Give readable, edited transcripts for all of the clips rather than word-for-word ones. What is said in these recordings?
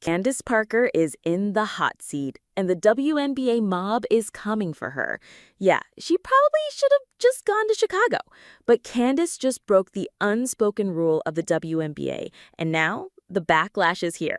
Candace Parker is in the hot seat, and the WNBA mob is coming for her. Yeah, she probably should have just gone to Chicago. But Candace just broke the unspoken rule of the WNBA, and now the backlash is here.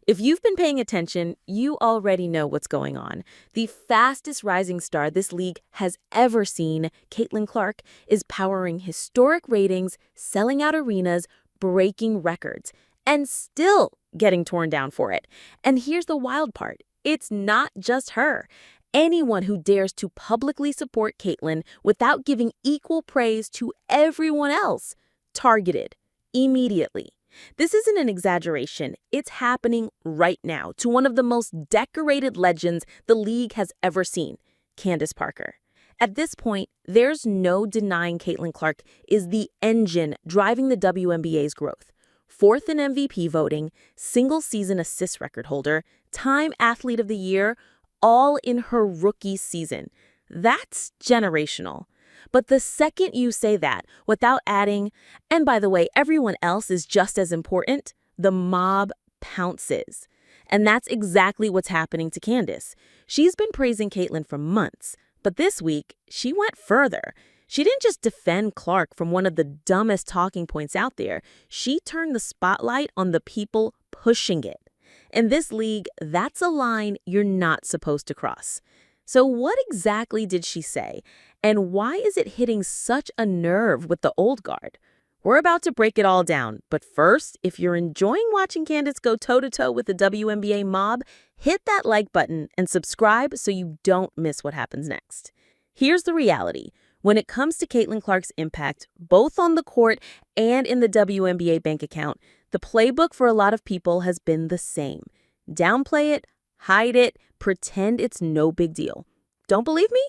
If you've been paying attention, you already know what's going on. The fastest rising star this league has ever seen, Caitlin Clark, is powering historic ratings, selling out arenas, breaking records, and still getting torn down for it. And here's the wild part. It's not just her. Anyone who dares to publicly support Caitlin without giving equal praise to everyone else, targeted immediately. This isn't an exaggeration. It's happening right now to one of the most decorated legends the league has ever seen, Candace Parker. At this point, there's no denying Caitlin Clark is the engine driving the WNBA's growth. Fourth in MVP voting, single-season assist record holder, Time Athlete of the Year, all in her rookie season. That's generational. But the second you say that, without adding, and by the way, everyone else is just as important, the mob pounces. And that's exactly what's happening to Candace. She's been praising Caitlin for months, but this week, she went further. She didn't just defend Clark from one of the dumbest talking points out there. She turned the spotlight on the people pushing it. In this league, that's a line you're not supposed to cross. So what exactly did she say? And why is it hitting such a nerve with the old guard? We're about to break it all down. But first, if you're enjoying watching Candace go toe-to-toe with the WNBA mob, hit that like button and subscribe so you don't miss what happens next. Here's the reality. When it comes to Caitlin Clark's impact, both on the court and in the WNBA bank account, the playbook for a lot of people has been the same. Downplay it, hide it, pretend it's no big deal. Don't believe me?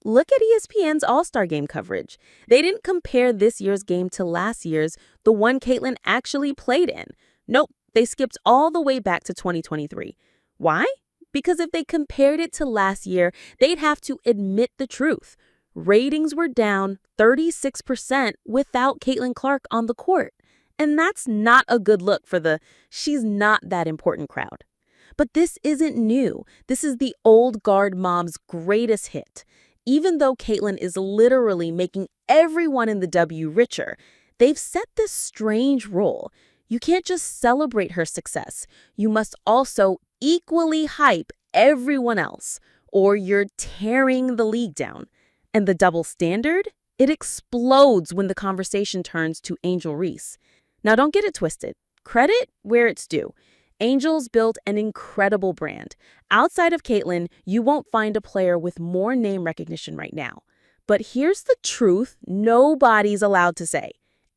Look at ESPN's All-Star Game coverage. They didn't compare this year's game to last year's, the one Caitlin actually played in. Nope, they skipped all the way back to 2023. Why? Because if they compared it to last year, they'd have to admit the truth. Ratings were down 36% without Caitlin Clark on the court. And that's not a good look for the she's not that important crowd. But this isn't new. This is the old guard mom's greatest hit. Even though Caitlin is literally making everyone in the W richer, they've set this strange rule. You can't just celebrate her success. You must also equally hype everyone else, or you're tearing the league down. And the double standard? It explodes when the conversation turns to Angel Reese. Now, don't get it twisted. Credit where it's due. Angel's built an incredible brand. Outside of Caitlin, you won't find a player with more name recognition right now. But here's the truth nobody's allowed to say.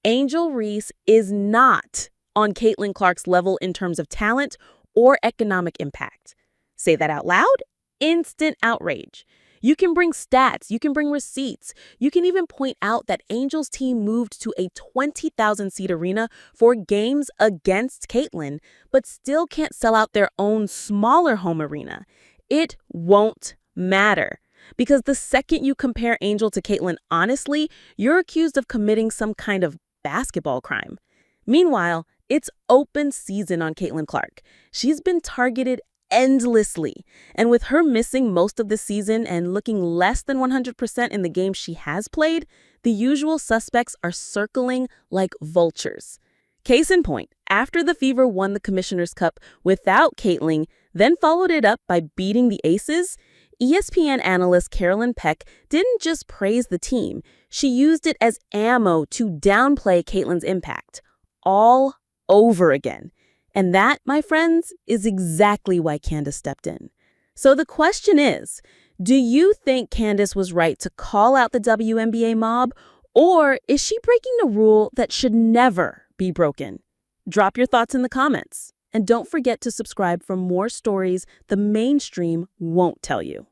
Angel Reese is not on Caitlin Clark's level in terms of talent or economic impact. Say that out loud? Instant outrage. You can bring stats, you can bring receipts, you can even point out that Angel's team moved to a 20,000-seat arena for games against Caitlin, but still can't sell out their own smaller home arena. It won't matter. Because the second you compare Angel to Caitlin honestly, you're accused of committing some kind of basketball crime. Meanwhile, it's open season on Caitlin Clark. She's been targeted endlessly. And with her missing most of the season and looking less than 100% in the games she has played, the usual suspects are circling like vultures. Case in point, after the Fever won the Commissioner's Cup without Caitlin, then followed it up by beating the Aces, ESPN analyst Carolyn Peck didn't just praise the team, she used it as ammo to downplay Caitlin's impact. All over again. And that, my friends, is exactly why Candace stepped in. So the question is, do you think Candace was right to call out the WNBA mob, or is she breaking a rule that should never be broken? Drop your thoughts in the comments. And don't forget to subscribe for more stories the mainstream won't tell you.